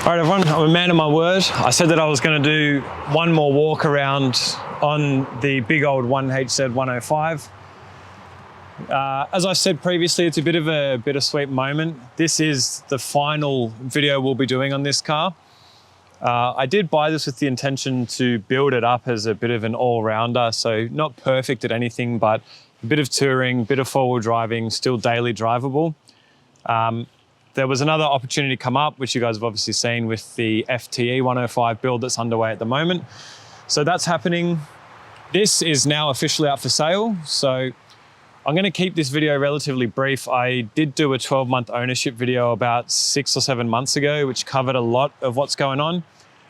All right, everyone, I'm a man of my word. I said that I was going to do one more walk around on the big old 1HZ 105. As I said previously, it's a bit of a bittersweet moment. This is the final video we'll be doing on this car. I did buy this with the intention to build it up as a bit of an all-rounder, so not perfect at anything, but a bit of touring, bit of four-wheel driving, still daily drivable. There was another opportunity come up, which you guys have obviously seen with the FTE 105 build that's underway at the moment. So that's happening. This is now officially up for sale. So I'm going to keep this video relatively brief. I did do a 12-month ownership video about 6 or 7 months ago, which covered a lot of what's going on.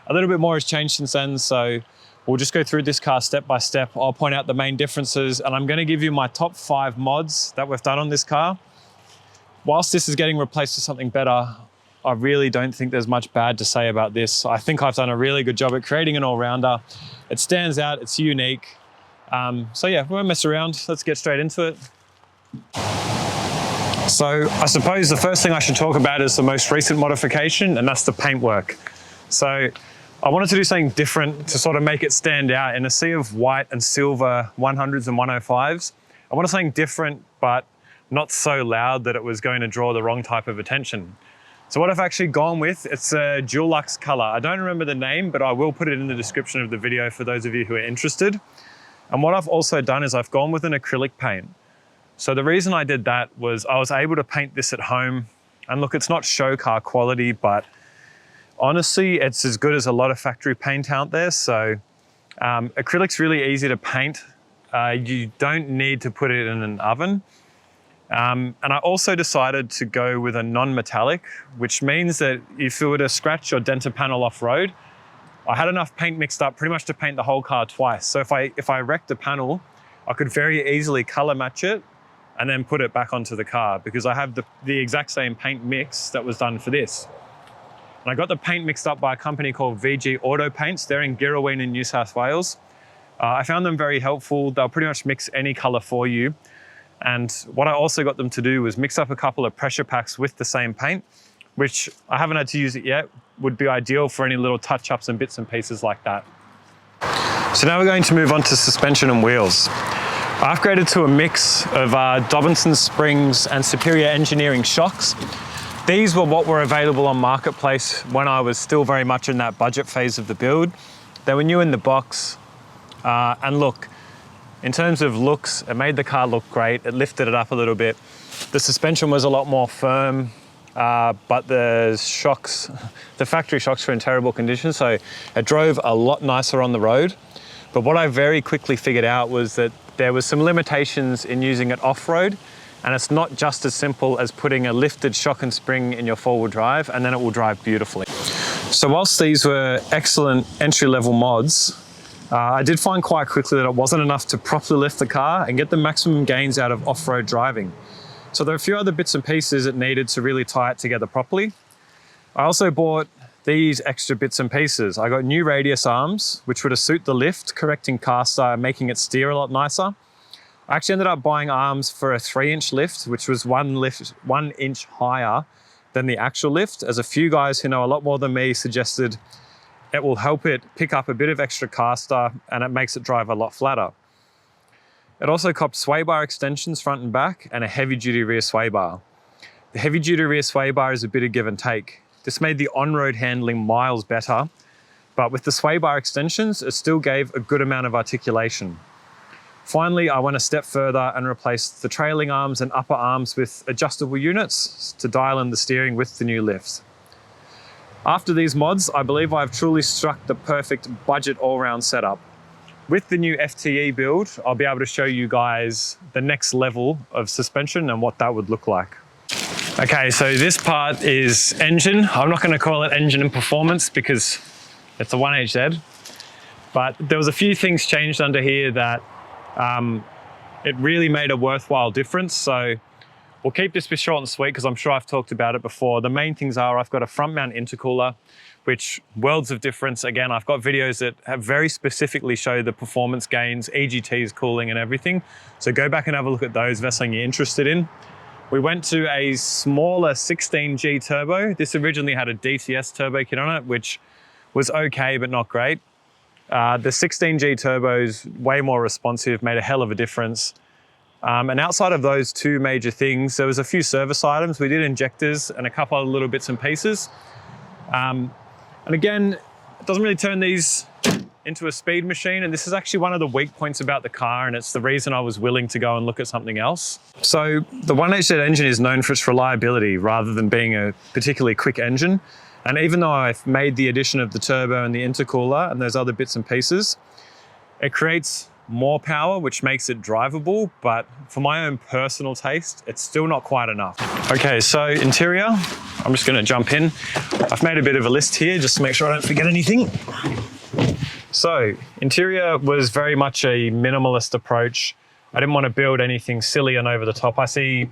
A little bit more has changed since then. So we'll just go through this car step by step. I'll point out the main differences, and I'm going to give you my top 5 mods that we've done on this car. Whilst this is getting replaced with something better, I really don't think there's much bad to say about this. I think I've done a really good job at creating an all-rounder. It stands out, it's unique. So yeah, we won't mess around. Let's get straight into it. So I suppose the first thing I should talk about is the most recent modification, and that's the paintwork. So I wanted to do something different to sort of make it stand out in a sea of white and silver 100s and 105s. I wanted something different, but not so loud that it was going to draw the wrong type of attention. So what I've actually gone with, it's a dual lux color. I don't remember the name, but I will put it in the description of the video for those of you who are interested. And what I've also done is I've gone with an acrylic paint. So the reason I did that was I was able to paint this at home. And look, it's not show car quality, but honestly, it's as good as a lot of factory paint out there. So acrylic's really easy to paint. You don't need to put it in an oven. And I also decided to go with a non-metallic, which means that if you were to scratch or dent a panel off-road, I had enough paint mixed up pretty much to paint the whole car twice. So if I wrecked a panel, I could very easily color match it and then put it back onto the car, because I have the exact same paint mix that was done for this. And I got the paint mixed up by a company called VG Auto Paints. They're in Girraween in New South Wales. I found them very helpful. They'll pretty much mix any color for you. And what I also got them to do was mix up a couple of pressure packs with the same paint, which I haven't had to use it yet, would be ideal for any little touch-ups and bits and pieces like that. So now we're going to move on to suspension and wheels. I upgraded to a mix of Dobinson springs and Superior Engineering shocks. These were what were available on Marketplace when I was still very much in that budget phase of the build. They were new in the box, and look, in terms of looks, it made the car look great. It lifted it up a little bit. The suspension was a lot more firm, but the shocks, the factory shocks were in terrible condition, so it drove a lot nicer on the road. But what I very quickly figured out was that there was some limitations in using it off-road, and it's not just as simple as putting a lifted shock and spring in your four-wheel drive, and then it will drive beautifully. So whilst these were excellent entry-level mods, I did find quite quickly that it wasn't enough to properly lift the car and get the maximum gains out of off-road driving. So there are a few other bits and pieces it needed to really tie it together properly. I also bought these extra bits and pieces. I got new radius arms, which were to suit the lift, correcting caster, making it steer a lot nicer. I actually ended up buying arms for a 3-inch lift, which was 1 inch higher than the actual lift, as a few guys who know a lot more than me suggested it will help it pick up a bit of extra caster and it makes it drive a lot flatter. It also copped sway bar extensions front and back and a heavy duty rear sway bar. The heavy duty rear sway bar is a bit of give and take. This made the on-road handling miles better, but with the sway bar extensions, it still gave a good amount of articulation. Finally, I went a step further and replaced the trailing arms and upper arms with adjustable units to dial in the steering with the new lifts. After these mods, I believe I've truly struck the perfect budget all-round setup. With the new FTE build, I'll be able to show you guys the next level of suspension and what that would look like. Okay, so this part is engine. I'm not going to call it engine and performance because it's a 1HZ, but there was a few things changed under here that it really made a worthwhile difference. So we'll keep this bit short and sweet because I'm sure I've talked about it before. The main things are I've got a front mount intercooler, which worlds of difference. Again, I've got videos that have very specifically show the performance gains, EGTs, cooling and everything. So go back and have a look at those if that's something you're interested in. We went to a smaller 16G turbo. This originally had a DTS turbo kit on it, which was okay, but not great. The 16G turbo's way more responsive, made a hell of a difference. And outside of those two major things, there was a few service items. We did injectors and a couple of little bits and pieces. And again, it doesn't really turn these into a speed machine. And this is actually one of the weak points about the car. And it's the reason I was willing to go and look at something else. So the 1HZ engine is known for its reliability rather than being a particularly quick engine. And even though I've made the addition of the turbo and the intercooler and those other bits and pieces, it creates more power, which makes it drivable. But for my own personal taste, it's still not quite enough. Okay, so interior, I'm just gonna jump in. I've made a bit of a list here just to make sure I don't forget anything. So interior was very much a minimalist approach. I didn't want to build anything silly and over the top. I see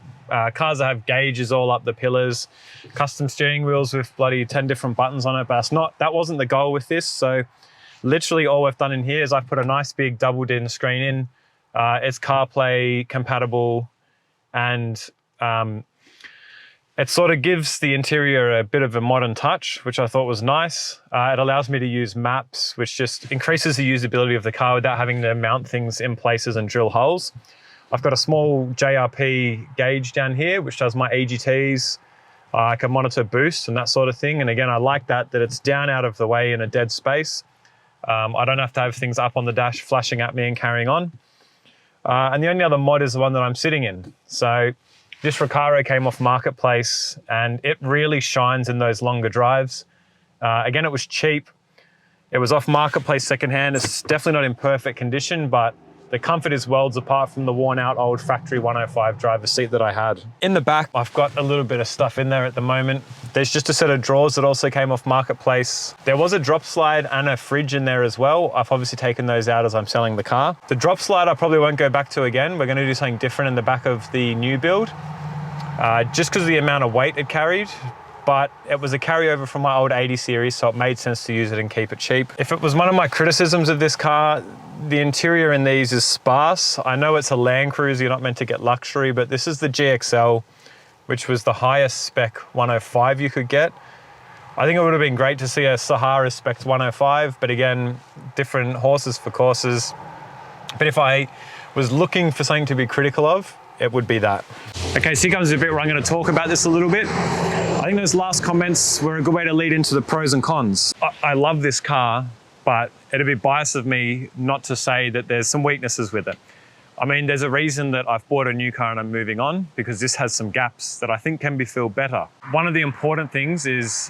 cars that have gauges all up the pillars, custom steering wheels with bloody 10 different buttons on it, but that wasn't the goal with this. So literally all we've done in here is I've put a nice big double din screen in. It's CarPlay compatible, and it sort of gives the interior a bit of a modern touch, which I thought was nice. It allows me to use maps, which just increases the usability of the car without having to mount things in places and drill holes. I've got a small JRP gauge down here, which does my EGTs. I can monitor boost and that sort of thing. And again, I like that it's down out of the way in a dead space. I don't have to have things up on the dash flashing at me and carrying on. And the only other mod is the one that I'm sitting in. So this Recaro came off Marketplace and it really shines in those longer drives. Again, it was cheap. It was off Marketplace secondhand. It's definitely not in perfect condition, but the comfort is worlds apart from the worn out old factory 105 driver's seat that I had. In the back, I've got a little bit of stuff in there at the moment. There's just a set of drawers that also came off Marketplace. There was a drop slide and a fridge in there as well. I've obviously taken those out as I'm selling the car. The drop slide I probably won't go back to again. We're gonna do something different in the back of the new build, just because of the amount of weight it carried. But it was a carryover from my old 80 series, so it made sense to use it and keep it cheap. If it was one of my criticisms of this car, the interior in these is sparse. I know it's a landcruiser, you're not meant to get luxury, but this is the GXL, which was the highest spec 105 you could get. I think it would have been great to see a Sahara spec 105, but again, different horses for courses. But if I was looking for something to be critical of, it would be that. Okay, so here comes the bit where I'm going to talk about this a little bit. I think those last comments were a good way to lead into the pros and cons. I love this car, but it'd be biased of me not to say that there's some weaknesses with it. I mean, there's a reason that I've bought a new car and I'm moving on, because this has some gaps that I think can be filled better. One of the important things is,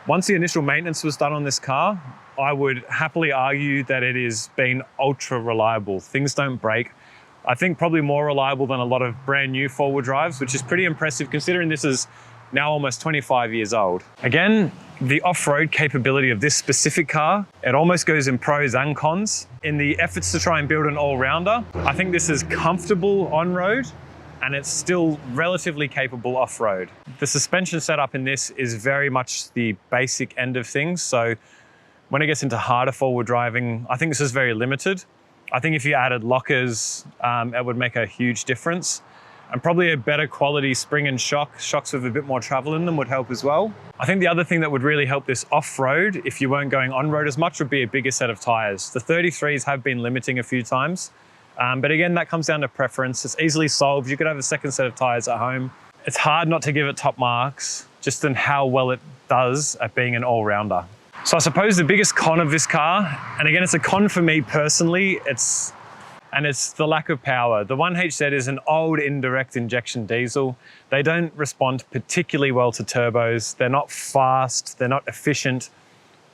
once the initial maintenance was done on this car, I would happily argue that it is been ultra reliable. Things don't break. I think probably more reliable than a lot of brand new four-wheel drives, which is pretty impressive considering this is now almost 25 years old. Again, the off-road capability of this specific car, it almost goes in pros and cons. In the efforts to try and build an all-rounder, I think this is comfortable on-road and it's still relatively capable off-road. The suspension setup in this is very much the basic end of things. So when it gets into harder four-wheel driving, I think this is very limited. I think if you added lockers, it would make a huge difference. And probably a better quality spring and shocks with a bit more travel in them would help as well. I think the other thing that would really help this off-road, if you weren't going on-road as much, would be a bigger set of tires. The 33s have been limiting a few times, but again, that comes down to preference. It's easily solved. You could have a second set of tires at home. It's hard not to give it top marks, just in how well it does at being an all-rounder. So I suppose the biggest con of this car, and again, it's a con for me personally, it's the lack of power. The 1HZ is an old indirect injection diesel. They don't respond particularly well to turbos. They're not fast, they're not efficient,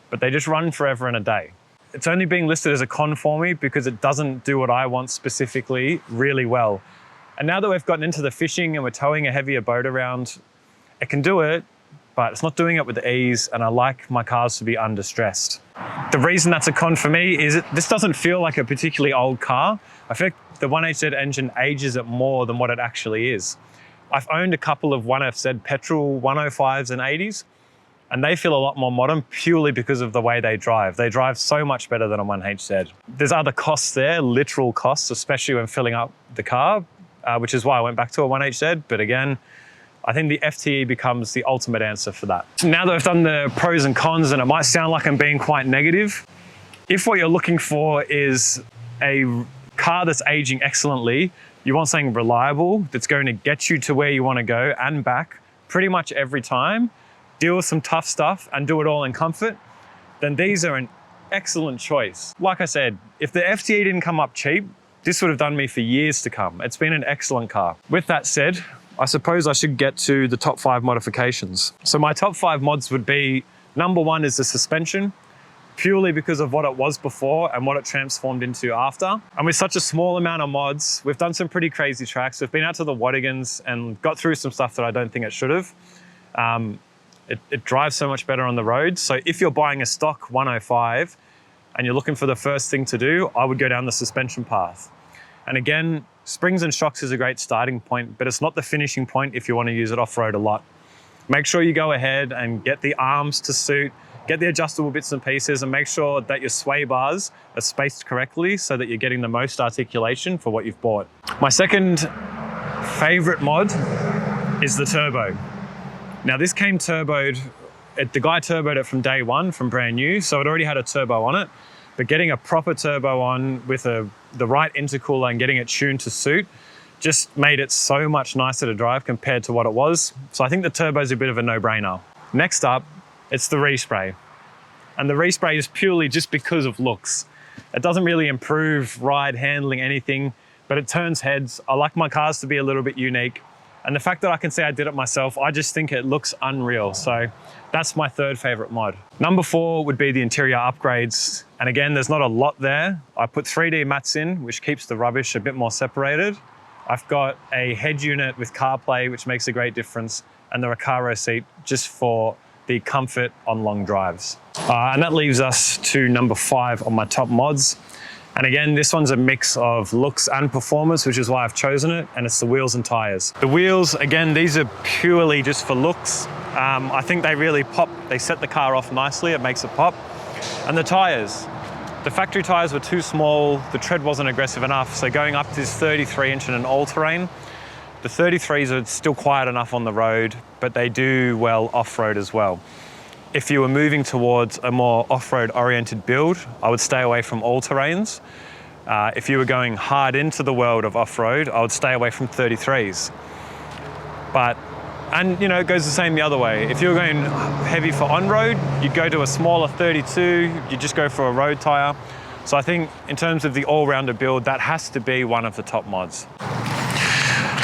but they just run forever and a day. It's only being listed as a con for me because it doesn't do what I want specifically really well. And now that we've gotten into the fishing and we're towing a heavier boat around, it can do it, but it's not doing it with ease, and I like my cars to be under-stressed. The reason that's a con for me is this doesn't feel like a particularly old car. I feel like the 1HZ engine ages it more than what it actually is. I've owned a couple of 1FZ petrol 105s and 80s, and they feel a lot more modern purely because of the way they drive. They drive so much better than a 1HZ. There's other costs there, literal costs, especially when filling up the car. which is why I went back to a 1HZ. But again, I think the FTE becomes the ultimate answer for that. Now that I've done the pros and cons, and it might sound like I'm being quite negative, if what you're looking for is a car that's aging excellently, you want something reliable that's going to get you to where you want to go and back pretty much every time, deal with some tough stuff and do it all in comfort, then these are an excellent choice. Like I said, if the FTE didn't come up cheap, this would have done me for years to come. It's been an excellent car. With that said, I suppose I should get to the top 5 modifications. So my top 5 mods would be, number 1 is the suspension, purely because of what it was before and what it transformed into after. And with such a small amount of mods, we've done some pretty crazy tracks. We've been out to the Wattigans and got through some stuff that I don't think it should have. It drives so much better on the road. So if you're buying a stock 105 and you're looking for the first thing to do, I would go down the suspension path. And again, springs and shocks is a great starting point, but it's not the finishing point if you want to use it off-road a lot. Make sure you go ahead and get the arms to suit, get the adjustable bits and pieces, and make sure that your sway bars are spaced correctly so that you're getting the most articulation for what you've bought. My second favorite mod is the turbo. Now this came turboed, the guy turboed it from day one, from brand new, so it already had a turbo on it, but getting a proper turbo on with the right intercooler and getting it tuned to suit just made it so much nicer to drive compared to what it was. So I think the turbo is a bit of a no-brainer. Next up, it's the respray. And the respray is purely just because of looks. It doesn't really improve ride, handling, anything, but it turns heads. I like my cars to be a little bit unique. And the fact that I can say I did it myself, I just think it looks unreal. So that's my third favorite mod. Number 4 would be the interior upgrades. And again, there's not a lot there. I put 3D mats in, which keeps the rubbish a bit more separated. I've got a head unit with CarPlay, which makes a great difference, and the Recaro seat just for the comfort on long drives. And that leaves us to number 5 on my top mods. And again, this one's a mix of looks and performance, which is why I've chosen it, and it's the wheels and tires. The wheels, again, these are purely just for looks. I think they really pop. They set the car off nicely, it makes it pop. And the tires. The factory tires were too small, the tread wasn't aggressive enough, so going up to this 33-inch in an all-terrain, the 33s are still quiet enough on the road, but they do well off-road as well. If you were moving towards a more off-road oriented build, I would stay away from all-terrains. If you were going hard into the world of off-road, I would stay away from 33s. And you know, it goes the same the other way. If you're going heavy for on-road, you'd go to a smaller 32, you just go for a road tire. So I think in terms of the all-rounder build, that has to be one of the top mods.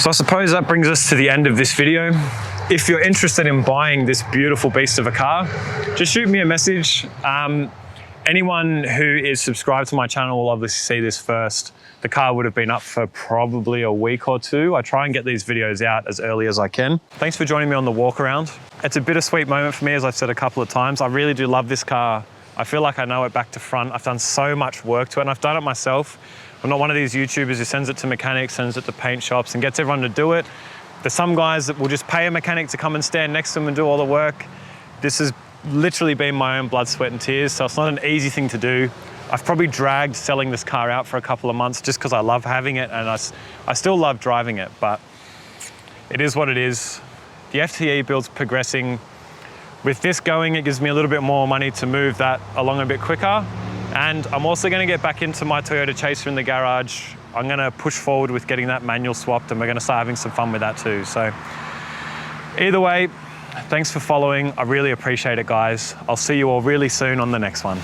So I suppose that brings us to the end of this video. If you're interested in buying this beautiful beast of a car, just shoot me a message. Anyone who is subscribed to my channel will obviously see this first. The car would have been up for probably a week or 2. I try and get these videos out as early as I can. Thanks for joining me on the walk around. It's a bittersweet moment for me, as I've said a couple of times. I really do love this car. I feel like I know it back to front. I've done so much work to it, and I've done it myself. I'm not one of these YouTubers who sends it to mechanics, sends it to paint shops and gets everyone to do it. There's some guys that will just pay a mechanic to come and stand next to them and do all the work. This has literally been my own blood, sweat and tears, so it's not an easy thing to do. I've probably dragged selling this car out for a couple of months just because I love having it, and I still love driving it, but it is what it is. The FTE build's progressing. With this going, it gives me a little bit more money to move that along a bit quicker. And I'm also going to get back into my Toyota Chaser in the garage. I'm going to push forward with getting that manual swapped, and we're going to start having some fun with that too. So either way, thanks for following. I really appreciate it, guys. I'll see you all really soon on the next one.